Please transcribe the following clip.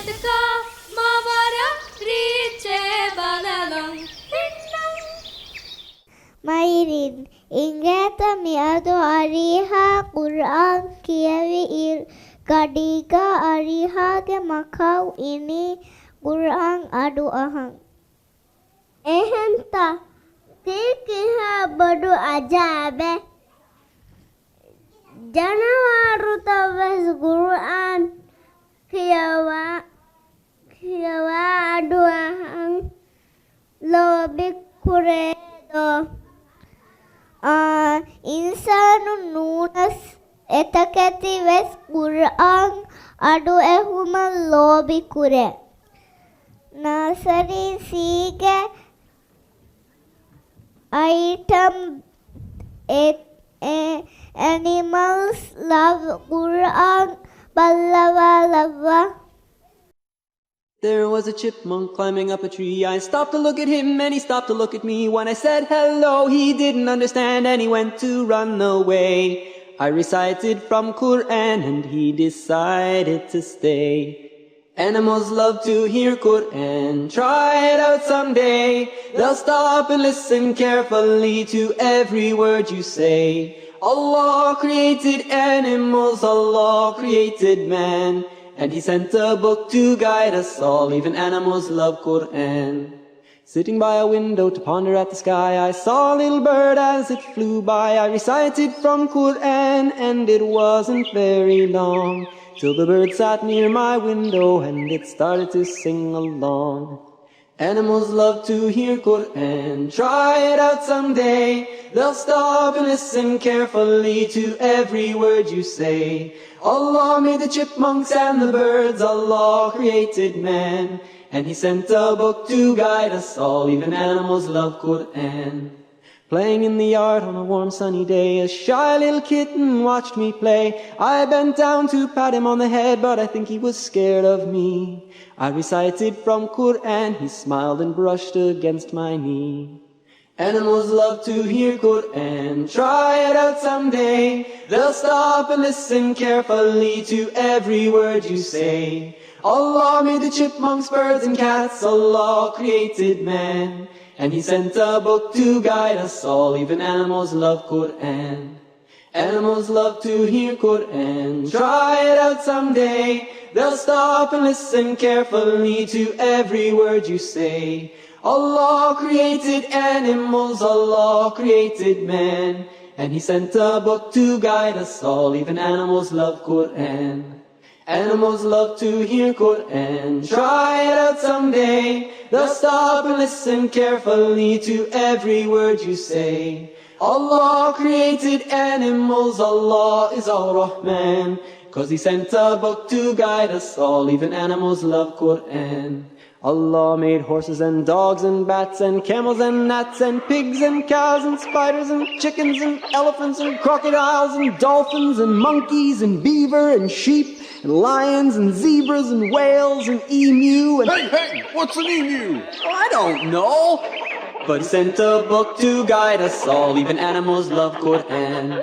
Medka Mavara Riche Balalong Mairin ingeta miado ariha Qur'an kiyavi gadiga ariha ge makau ini Qur'an adu ahang ehenta tikiha bodu ajabe Janawaru tawes Qur'an kiyawa adu ahang lobik kuredo insanu nunas etakati ves Qur'an adu ehuma lobi kure nasari sige item animals love Qur'an ballava There was a chipmunk climbing up a tree. I stopped to look at him and he stopped to look at me. When I said hello, he didn't understand and he went to run away. I recited from Qur'an and he decided to stay. Animals love to hear Qur'an. Try it out someday. They'll stop and listen carefully to every word you say. Allah created animals, Allah created man. And he sent a book to guide us all, even animals love Qur'an. Sitting by a window to ponder at the sky, I saw a little bird as it flew by. I recited from Qur'an and it wasn't very long, till the bird sat near my window and it started to sing along. Animals love to hear Qur'an. Try it out someday. They'll stop and listen carefully to every word you say. Allah made the chipmunks and the birds. Allah created man. And he sent a book to guide us all. Even animals love Qur'an. Playing in the yard on a warm sunny day, a shy little kitten watched me play. I bent down to pat him on the head, but I think he was scared of me. I recited from Qur'an, he smiled and brushed against my knee. Animals love to hear Qur'an. Try it out someday. They'll stop and listen carefully to every word you say. Allah made the chipmunks, birds and cats. Allah created man. And he sent a book to guide us all. Even animals love Qur'an. Animals love to hear Qur'an. Try it out someday. They'll stop and listen carefully to every word you say. Allah created animals, Allah created man. And he sent a book to guide us all. Even animals love Qur'an. Animals love to hear Qur'an. Try it out someday. They'll stop and listen carefully to every word you say. Allah created animals, Allah is Ar-Rahman. 'Cause he sent a book to guide us all. Even animals love Qur'an. Allah made horses and dogs and bats and camels and gnats and pigs and cows and spiders and chickens and elephants and crocodiles and dolphins and monkeys and beaver and sheep and lions and zebras and whales and emu and... Hey, what's an emu? I don't know. But he sent a book to guide us all. Even animals love Qur'an.